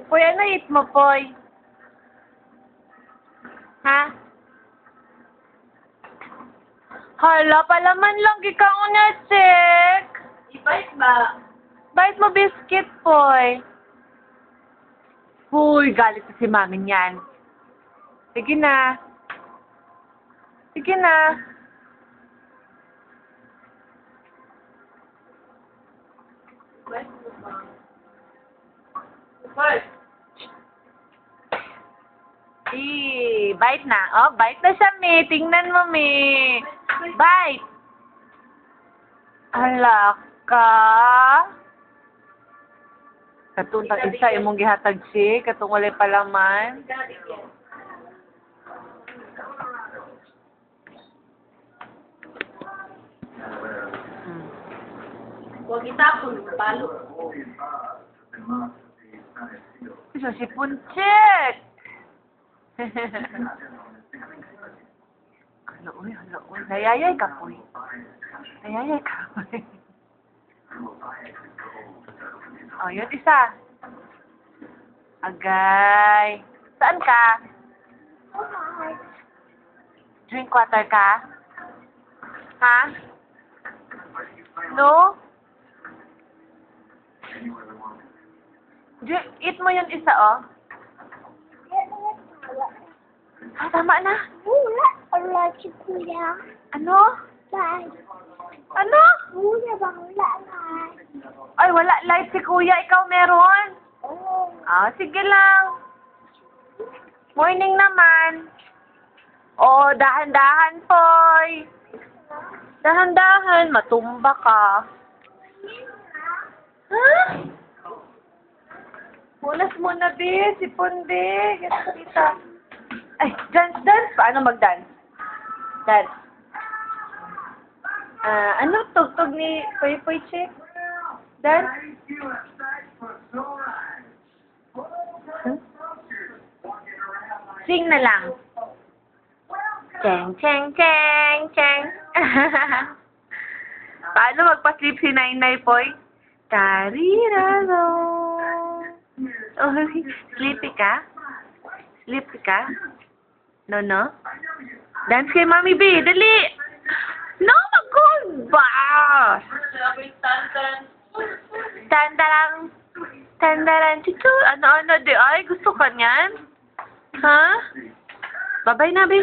Poy, ano eat mo, Poy? Ha? Hala, palaman lang ikaw na, check. I-bite ba? Bite mo biscuit, Poy. Uy, galit na si mami niyan. Sige na. Sige na. Bite mo ba? Bite. Bite na. Oh, bite na siya, me. Tingnan mo, me. Bite. Hala ka. Katong tag isa imong gihatag si, katong walay palaman. Huwag itapon, palo. Isa si Punchek. Hala, uy. Nayayay ka, Poy. Nayayay ka, Poy. Oh, yun isa. Agay. Saan ka? Drink water ka? Ha? No? Eat mo yun isa, oh. Ah, tama na. Wala. Wala si kuya. Ano? Bye. Ano? Wala bang wala na? Ay, wala light si kuya. Ikaw meron? Oh. Ah, sige lang. Morning naman. Oh, dahan-dahan, Poy. Dahan-dahan. Matumba ka. Ha? Munas muna, be. Sipon, be. Ganito, tita. Ay, dance. Paano mag-dance? Dance. Ano tugtog ni Poy Chick? Dance? Hmm? Sing na lang. Cheng. Paano magpa-sleep si Nainay, Poy? Tariraro. Oh, sleepy ka? Sleepy ka? No? Dance kay Mami B. Dali! No, mag-good ba? Tandaran. Chicho, ano, di ay, gusto ka niyan? Ha? Babay na, be.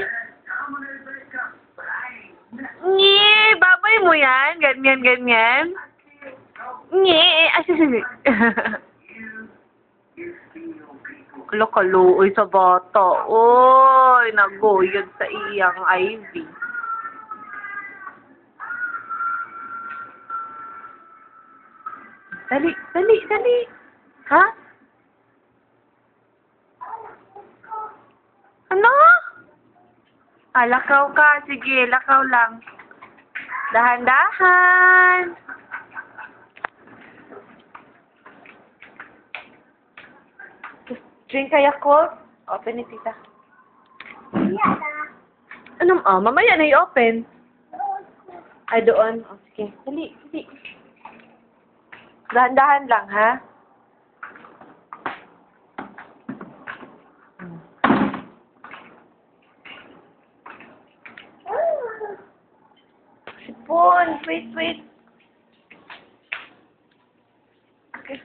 Babay mo yan. Ganyan. Sige. Kalo-kalo, sa bata. Oy, nagoyod sa iyang Ivy. Dali. Ha? Ano? Lakaw ka. Sige, lakaw lang. Dahan-dahan. Drink kaya ko? Open ni tita. Wala na. Mamaya na i-open. Ay, doon. Oh, sige. Dali. Dahan-dahan lang, ha? Sipon. Wait. Okay.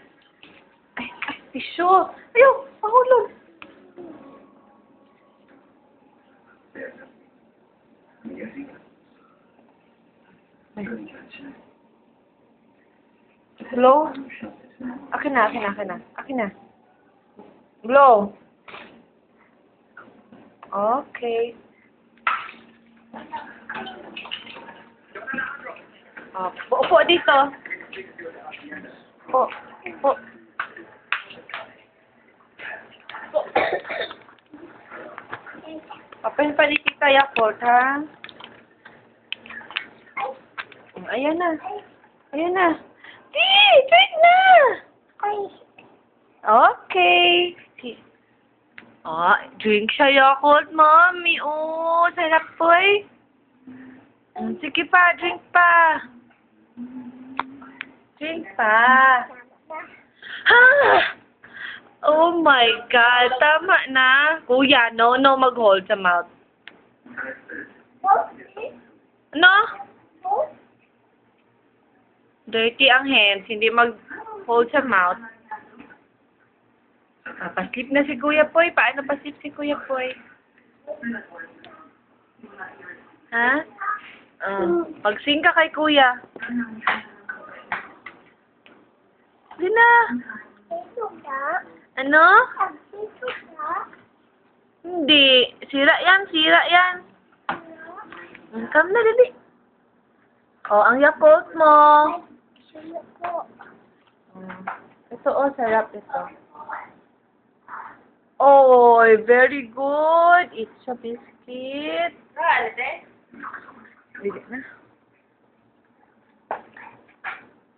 Ay, tissue. Ayaw, mahulog. Hello? Akin na. Blow. Okay. Upo dito. Upo. Open pa ni Tita Yakult, ha? Ayan na. Drink na! Okay. Drink siya Yakult, Mommy. Sarap po eh. Sige pa, drink pa. Ha! Oh my God. Tama na. Kuya, no mag-hold sa mouth. No? Dirty ang hands. Hindi mag-hold sa mouth. Paslip na si Kuya Poy. Paano paslip si Kuya Poy? Ha? Pag-sing ka kay Kuya. Hindi na. Ito na. Ano? Ito na. Hindi. Sira yan. Come na, dali. Oh, ang Yakult mo. Sino ko? Ito, sarap ito. Oh, very good. It's a biscuit. Ah, ate? Bili na.